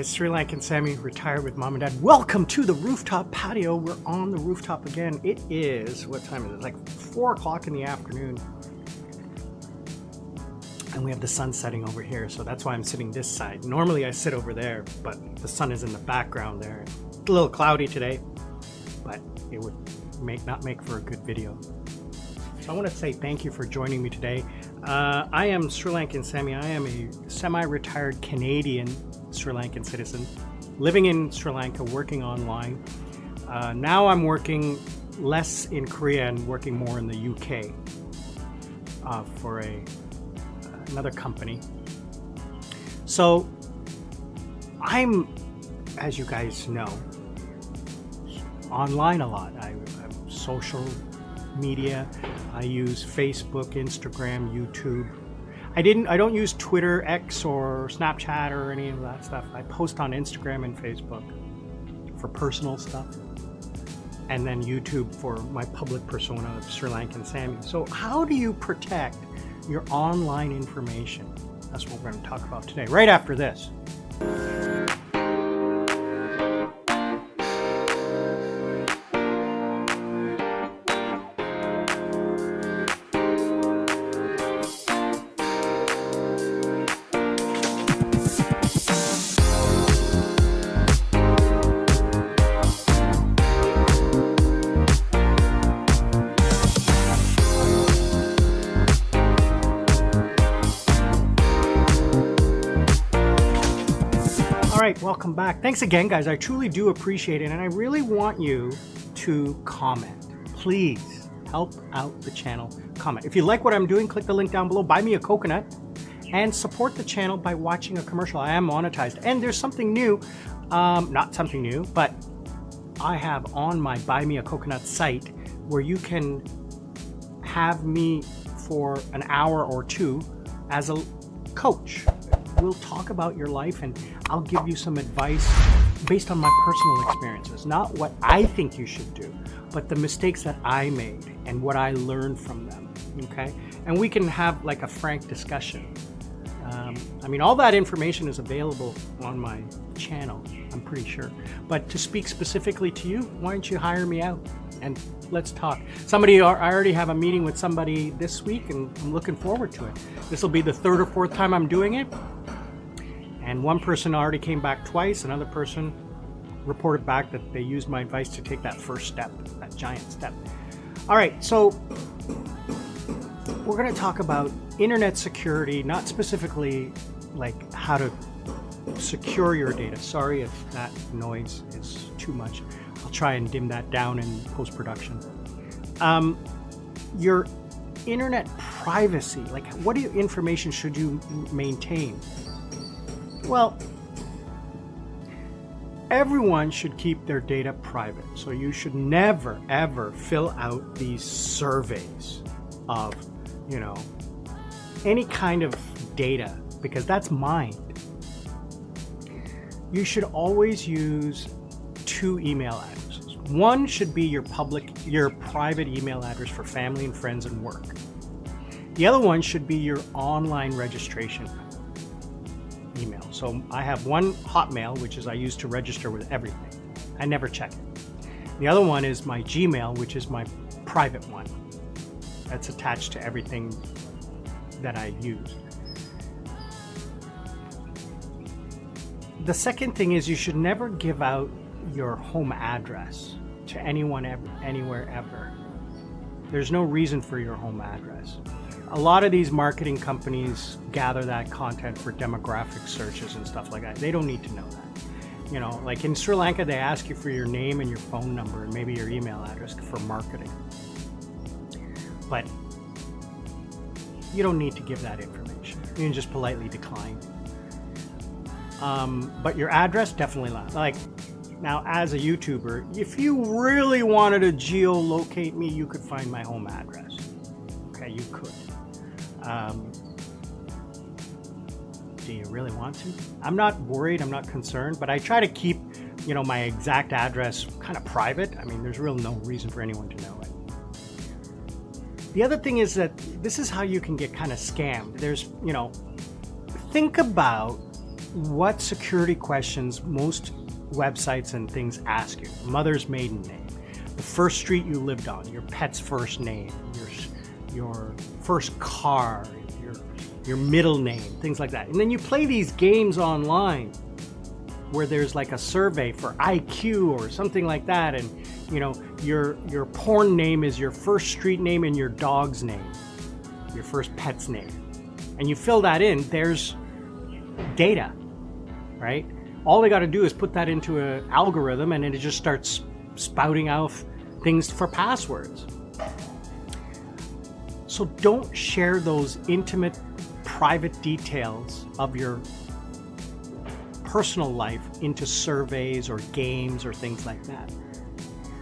guys, Sri Lankan Sammy, retired with mom and dad. Welcome to the rooftop patio. We're on the rooftop again. It is, what time is it? Like 4 o'clock in the afternoon. And we have the sun setting over here, so that's why I'm sitting this side. Normally I sit over there, but the sun is in the background there. It's a little cloudy today, but it would not make for a good video. So I want to say thank you for joining me today. I am Sri Lankan Sammy. I am a semi-retired Canadian Sri Lankan citizen, living in Sri Lanka, working online. Now I'm working less in Korea and working more in the UK for another company. So I'm, as you guys know, online a lot. I'm social media. I use Facebook, Instagram, YouTube. I don't use Twitter, X, or Snapchat or any of that stuff. I post on Instagram and Facebook for personal stuff, and then YouTube for my public persona of Sri Lankan Sammy. So how do you protect your online information? That's what we're going to talk about today, right after this. All right, welcome back. Thanks again, guys. I truly do appreciate it, and I really want you to comment. Please help out the channel. Comment. If you like what I'm doing, click the link down below. Buy me a coconut and support the channel by watching a commercial. I am monetized, and there's something new. Not something new, but I have on my Buy Me a Coconut site where you can have me for an hour or two as a coach. We'll talk about your life and I'll give you some advice based on my personal experiences, not what I think you should do, but the mistakes that I made and what I learned from them, okay? And we can have like a frank discussion. I mean, all that information is available on my channel, I'm pretty sure. But to speak specifically to you, why don't you hire me out and let's talk. I already have a meeting with somebody this week and I'm looking forward to it. This will be the 3rd or 4th time I'm doing it. And one person already came back twice. Another person reported back that they used my advice to take that first step, that giant step. All right, so we're going to talk about internet security, not specifically like how to secure your data. Sorry if that noise is too much. I'll try and dim that down in post-production. Your internet privacy, like what information should you maintain? Well, everyone should keep their data private. So you should never, ever fill out these surveys of, any kind of data, because that's mined. You should always use 2 email addresses. One should be your private email address for family and friends and work. The other one should be your online registration email. So I have one Hotmail, which is I use to register with everything. I never check it. The other one is my Gmail, which is my private one. That's attached to everything that I use. The second thing is you should never give out your home address to anyone ever, anywhere ever. There's no reason for your home address. A lot of these marketing companies gather that content for demographic searches and stuff like that. They don't need to know that. Like in Sri Lanka, they ask you for your name and your phone number and maybe your email address for marketing. But you don't need to give that information. You can just politely decline. But your address, definitely not. Like, now as a YouTuber, if you really wanted to geolocate me, you could find my home address. Okay, you could. Do you really want to? I'm not worried, I'm not concerned, but I try to keep, my exact address kind of private. I mean, there's really no reason for anyone to know it. The other thing is that this is how you can get kind of scammed. There's, think about what security questions most websites and things ask you. Mother's maiden name, the first street you lived on, your pet's first name, your first car, your middle name, things like that. And then you play these games online where there's like a survey for IQ or something like that, and you know, your porn name is your first street name and your dog's name, your first pet's name. And you fill that in, there's data, right? All they got to do is put that into an algorithm and it just starts spouting out things for passwords. So don't share those intimate, private details of your personal life into surveys or games or things like that.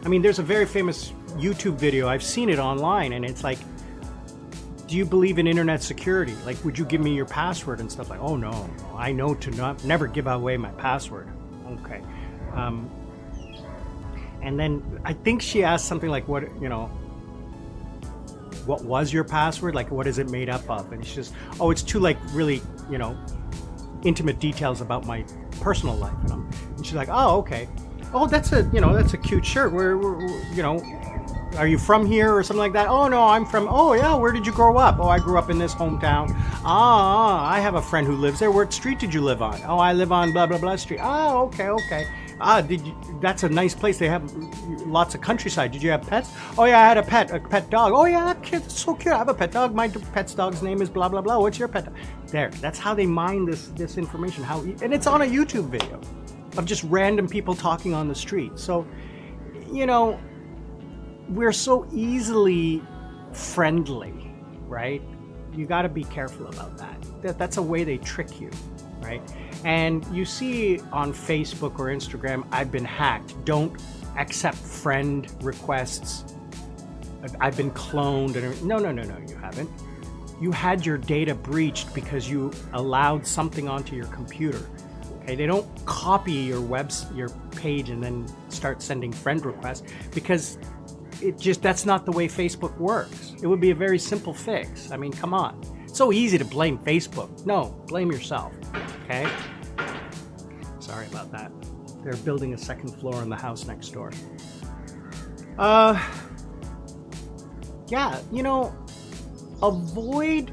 I mean, there's a very famous YouTube video, I've seen it online, and it's like, do you believe in internet security? Like, would you give me your password and stuff? Like, oh no, I know to never give away my password. Okay. And then I think she asked something like, what was your password? Like, what is it made up of? And she's just, oh, it's too like really, intimate details about my personal life. And she's like, oh, okay. Oh, that's a cute shirt. Where are you from here or something like that? Oh no, I'm from, oh yeah, where did you grow up? Oh, I grew up in this hometown. I have a friend who lives there. What street did you live on? Oh, I live on blah, blah, blah street. Oh, okay. That's a nice place. They have lots of countryside. Did you have pets? Oh yeah, I had a pet dog. Oh yeah, that's so cute. I have a pet dog. My pet's dog's name is blah, blah, blah. What's your pet dog? There, that's how they mine this information. And it's on a YouTube video of just random people talking on the street. So, we're so easily friendly, right? You got to be careful about that. That's a way they trick you, right? And you see on Facebook or Instagram, I've been hacked. Don't accept friend requests. I've been cloned. No, you haven't. You had your data breached because you allowed something onto your computer. Okay, they don't copy your page and then start sending friend requests, because that's not the way Facebook works. It would be a very simple fix. I mean, come on. It's so easy to blame Facebook. No, blame yourself, okay? Sorry about that. They're building a second floor in the house next door. Yeah, avoid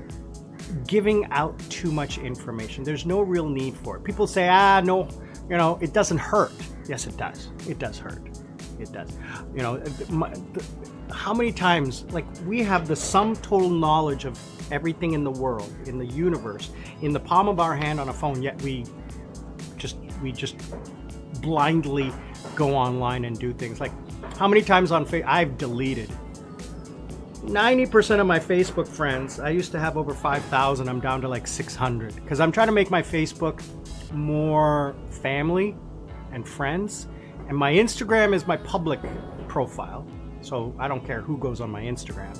giving out too much information. There's no real need for it. People say, no, it doesn't hurt. Yes, it does. It does hurt. It does. How many times, like, we have the sum total knowledge of everything in the world, in the universe, in the palm of our hand on a phone, yet we just blindly go online and do things. Like, how many times on Facebook, I've deleted 90% of my Facebook friends. I used to have over 5,000. I'm down to like 600 because I'm trying to make my Facebook more family and friends. And my Instagram is my public profile, so I don't care who goes on my Instagram.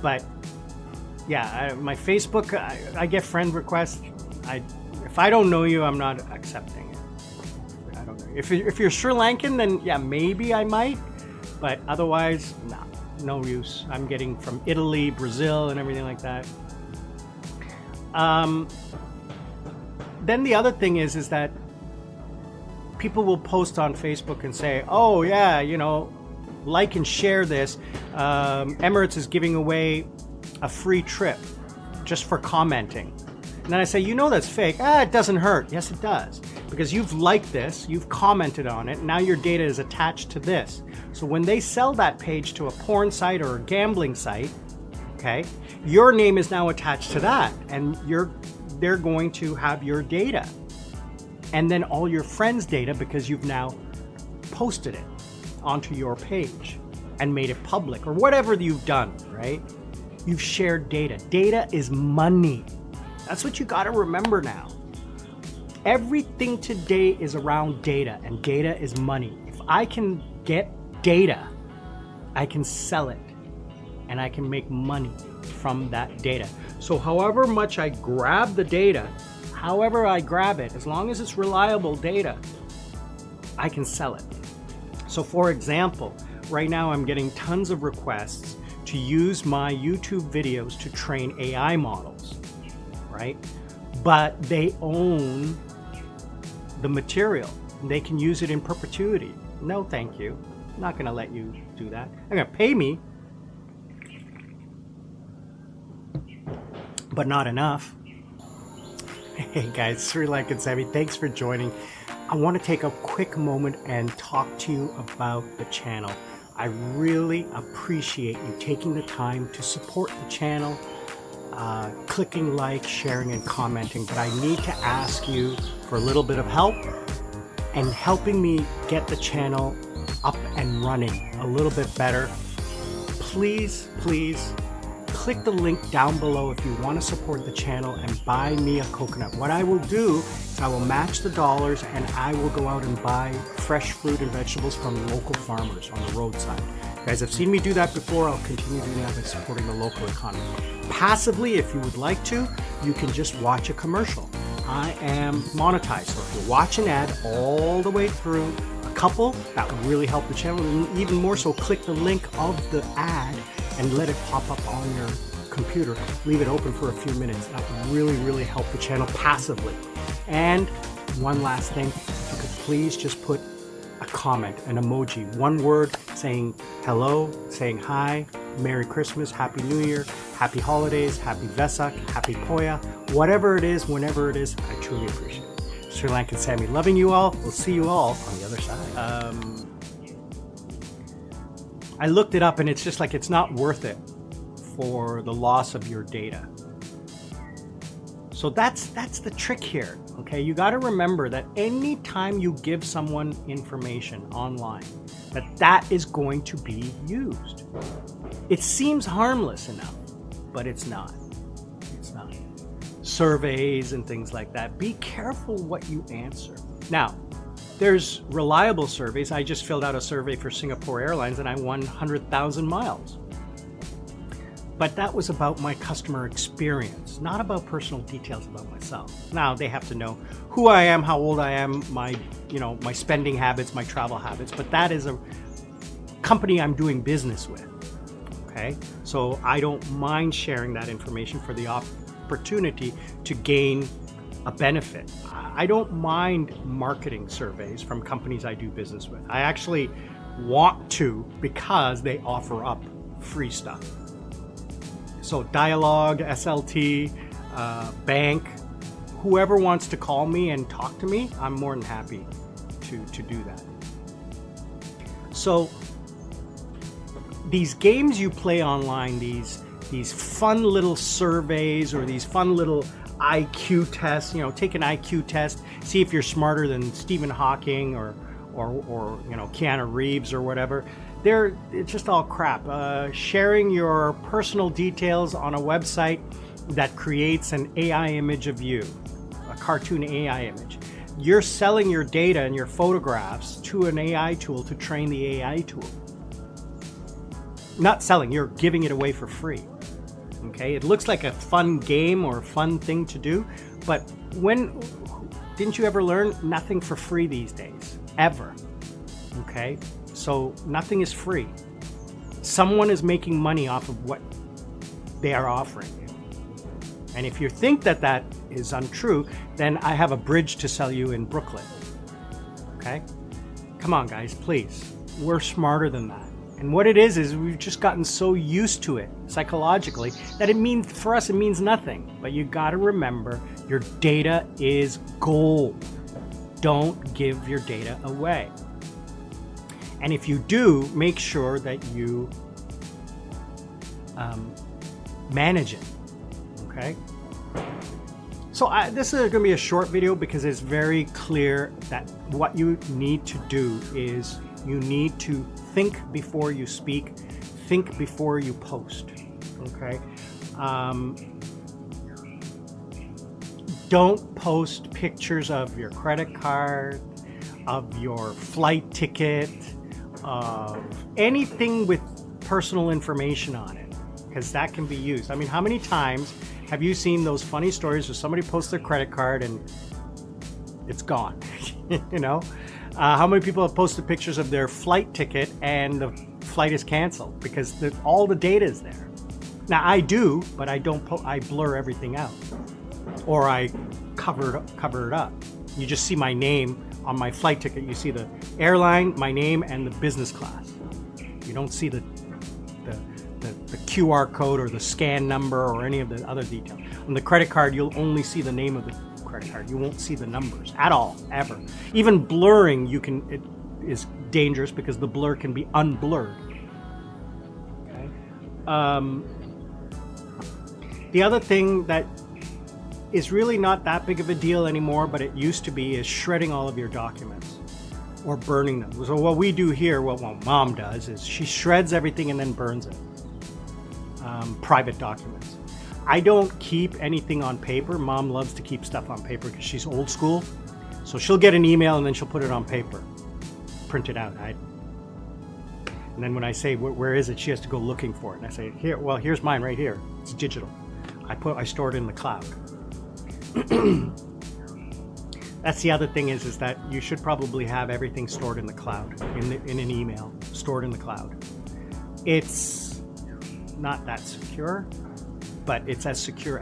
But yeah, my Facebook, I get friend requests. If I don't know you, I'm not accepting it. I don't know. If you're Sri Lankan, then yeah, maybe I might. But otherwise, no use. I'm getting from Italy, Brazil, and everything like that. Then the other thing is that people will post on Facebook and say, oh yeah, like and share this. Emirates is giving away a free trip just for commenting. And then I say, that's fake. It doesn't hurt. Yes, it does. Because you've liked this, you've commented on it, now your data is attached to this. So when they sell that page to a porn site or a gambling site, okay, your name is now attached to that, and they're going to have your data. And then all your friends' data, because you've now posted it onto your page and made it public, or whatever you've done, right? You've shared data. Data is money. That's what you got to remember now. Everything today is around data, and data is money. If I can get data, I can sell it, and I can make money from that data. So however much I grab the data, however I grab it, as long as it's reliable data, I can sell it. So for example, right now I'm getting tons of requests to use my YouTube videos to train AI models, right? But they own the material. They can use it in perpetuity. No, thank you. I'm not going to let you do that. They're going to pay me, but not enough. Hey guys, Sri Lanka Sammy, thanks for joining. I want to take a quick moment and talk to you about the channel. I really appreciate you taking the time to support the channel, clicking like, sharing, and commenting. But I need to ask you for a little bit of help and helping me get the channel up and running a little bit better. Please, please click the link down below if you want to support the channel and buy me a coconut. What I will do is I will match the dollars and I will go out and buy fresh fruit and vegetables from local farmers on the roadside. You guys have seen me do that before. I'll continue doing that by supporting the local economy. Passively, if you would like to, you can just watch a commercial. I am monetized, so if you watch an ad all the way through, a couple, that would really help the channel. And even more so, click the link of the ad and let it pop up on your computer. Leave it open for a few minutes. That would really, really help the channel passively. And one last thing, if you could please just put a comment, an emoji, one word saying hello, saying hi, Merry Christmas, Happy New Year, Happy Holidays, Happy Vesak, Happy Poya, whatever it is, whenever it is, I truly appreciate it. Sri Lankan Sammy, loving you all. We'll see you all on the other side. I looked it up and it's just like it's not worth it for the loss of your data. So that's the trick here, okay? You got to remember that anytime you give someone information online, that is going to be used. It seems harmless enough, but it's not. It's not. Surveys and things like that. Be careful what you answer. Now, there's reliable surveys. I just filled out a survey for Singapore Airlines and I won 100,000 miles. But that was about my customer experience, not about personal details about myself. Now they have to know who I am, how old I am, my spending habits, my travel habits, but that is a company I'm doing business with. Okay? So I don't mind sharing that information for the opportunity to gain a benefit. I don't mind marketing surveys from companies I do business with. I actually want to because they offer up free stuff. So Dialogue, SLT, Bank, whoever wants to call me and talk to me, I'm more than happy to do that. So these games you play online, these fun little surveys or these fun little IQ tests, take an IQ test, see if you're smarter than Stephen Hawking or Keanu Reeves or whatever. It's just all crap. Sharing your personal details on a website that creates an AI image of you, a cartoon AI image. You're selling your data and your photographs to an AI tool to train the AI tool. Not selling, you're giving it away for free. Okay, it looks like a fun game or a fun thing to do, but didn't you ever learn nothing for free these days? Ever. Okay, so nothing is free. Someone is making money off of what they are offering you. And if you think that is untrue, then I have a bridge to sell you in Brooklyn. Okay? Come on, guys, please. We're smarter than that. And what it is we've just gotten so used to it psychologically that for us it means nothing. But you got to remember, your data is gold. Don't give your data away. And if you do, make sure that you manage it. Okay? So this is going to be a short video because it's very clear that what you need to do is you need to think before you speak, think before you post. Okay? Don't post pictures of your credit card, of your flight ticket, of anything with personal information on it, because that can be used. I mean, how many times have you seen those funny stories where somebody posts their credit card and it's gone? How many people have posted pictures of their flight ticket and the flight is canceled because all the data is there. Now I do, but I don't. I blur everything out, or I cover it up. You just see my name on my flight ticket. You see the airline, my name, and the business class. You don't see the QR code or the scan number or any of the other details. On the credit card, you'll only see the name of the credit card. You won't see the numbers at all, ever. Even blurring, it is dangerous because the blur can be unblurred. Okay. The other thing that is really not that big of a deal anymore, but it used to be, is shredding all of your documents or burning them. So what we do here, what Mom does, is she shreds everything and then burns it. Private documents. I don't keep anything on paper. Mom loves to keep stuff on paper because she's old school. So she'll get an email and then she'll put it on paper, print it out. And then when I say, where is it? She has to go looking for it. And I say, here, well, here's mine right here. It's digital. I store it in the cloud. That's the other thing is that you should probably have everything stored in the cloud, in an email, stored in the cloud. It's not that secure, but it's as secure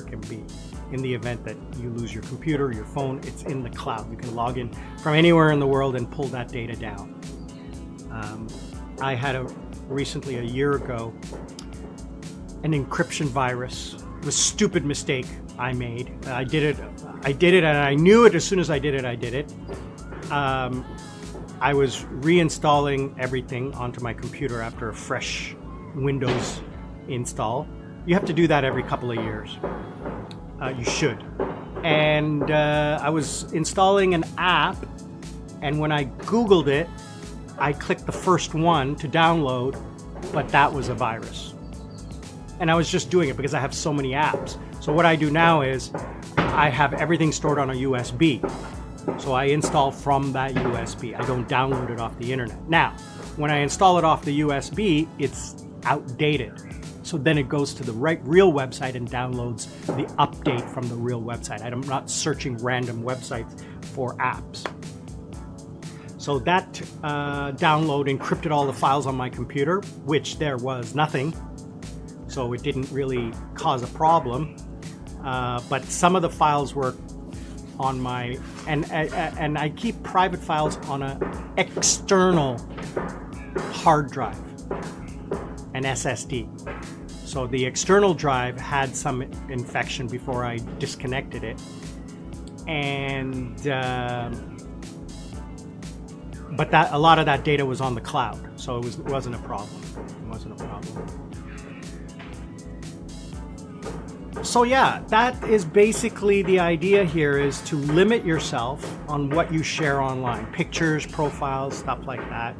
can be. In the event that you lose your computer, your phone, it's in the cloud. You can log in from anywhere in the world and pull that data down. I had recently, a year ago, an encryption virus. It was a stupid mistake I made. I did it and I knew it as soon as I did it. I was reinstalling everything onto my computer after a fresh Windows install. You have to do that every couple of years. You should. And I was installing an app, and when I Googled it, I clicked the first one to download, but that was a virus. And I was just doing it because I have so many apps. So what I do now is I have everything stored on a USB. So I install from that USB. I don't download it off the internet. Now, when I install it off the USB, it's outdated. So then it goes to the real website and downloads the update from the real website. I'm not searching random websites for apps. So that download encrypted all the files on my computer, which there was nothing. So it didn't really cause a problem. But some of the files were on my, and I keep private files on an external hard drive, an SSD. So the external drive had some infection before I disconnected it, and but a lot of that data was on the cloud, so it wasn't a problem. So yeah, that is basically the idea here, is to limit yourself on what you share online. Pictures, profiles, stuff like that.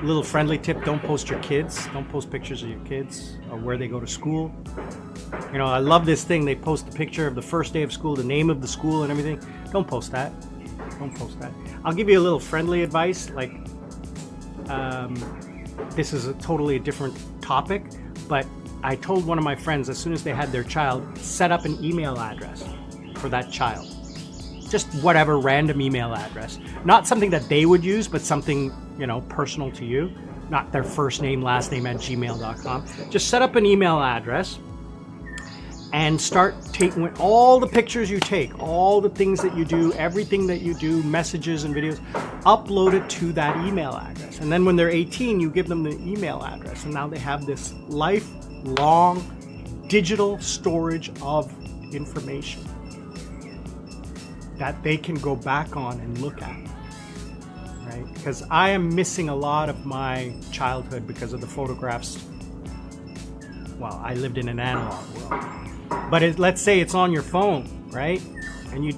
Little friendly tip, don't post your kids. Don't post pictures of your kids or where they go to school. You know, I love this thing. They post a picture of the first day of school, the name of the school and everything. Don't post that. Don't post that. I'll give you a little friendly advice. Like, this is a totally different topic, but I told one of my friends, as soon as they had their child, set up an email address for that child. Just whatever random email address. Not something that they would use, but something, you know, personal to you. Not their first name, last name @gmail.com. Just set up an email address and start taking all the pictures you take, all the things that you do, everything that you do, messages and videos, upload it to that email address. And then when they're 18, you give them the email address. And now they have this lifelong digital storage of information that they can go back on and look at, right? Because I am missing a lot of my childhood because of the photographs. Well, I lived in an analog world. But let's say it's on your phone, right? And you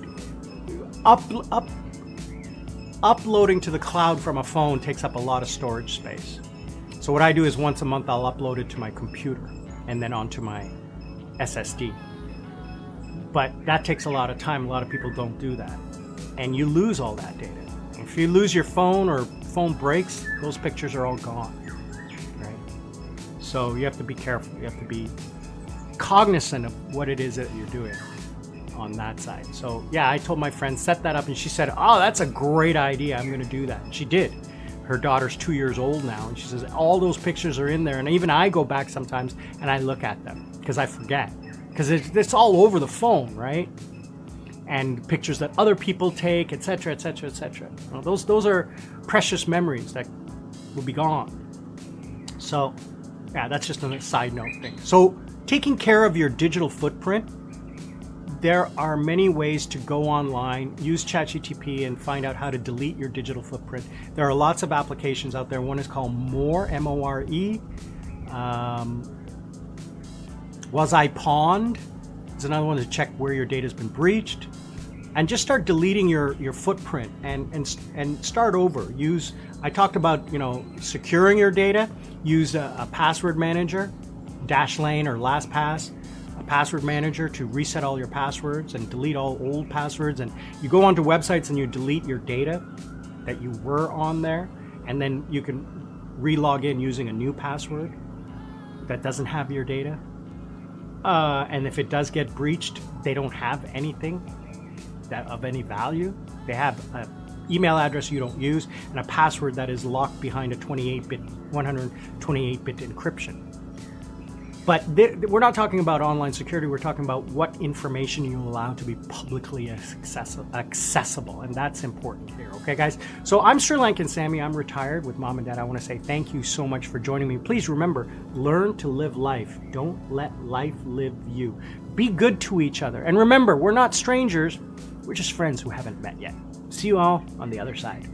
uploading to the cloud from a phone takes up a lot of storage space. So what I do is once a month I'll upload it to my computer and then onto my SSD. But that takes a lot of time. A lot of people don't do that. And you lose all that data. If you lose your phone or phone breaks, those pictures are all gone, right? So you have to be careful. You have to be cognizant of what it is that you're doing on that side. So yeah, I told my friend, set that up, and she said, oh, that's a great idea. I'm going to do that. And she did. her daughter's 2 years old now, and she says all those pictures are in there, and even I go back sometimes and I look at them because I forget, because it's all over the phone, right? And pictures that other people take, etc., etc., etc. Those are precious memories that will be gone. So yeah, that's just a side note thing. So taking care of your digital footprint, there are many ways to go online, use ChatGPT and find out how to delete your digital footprint. There are lots of applications out there. One is called More, M-O-R-E. Was I Pawned? There's another one to check where your data has been breached. And just start deleting your footprint and start over. I talked about, securing your data. Use a password manager, Dashlane or LastPass. A password manager to reset all your passwords and delete all old passwords. And you go onto websites and you delete your data that you were on there, and then you can re-log in using a new password that doesn't have your data. And if it does get breached, they don't have anything that of any value. They have an email address you don't use and a password that is locked behind a 128-bit encryption. But we're not talking about online security. We're talking about what information you allow to be publicly accessible. And that's important here. Okay, guys? So I'm Sri Lankan Sammy. I'm retired with mom and dad. I want to say thank you so much for joining me. Please remember, learn to live life. Don't let life live you. Be good to each other. And remember, we're not strangers. We're just friends who haven't met yet. See you all on the other side.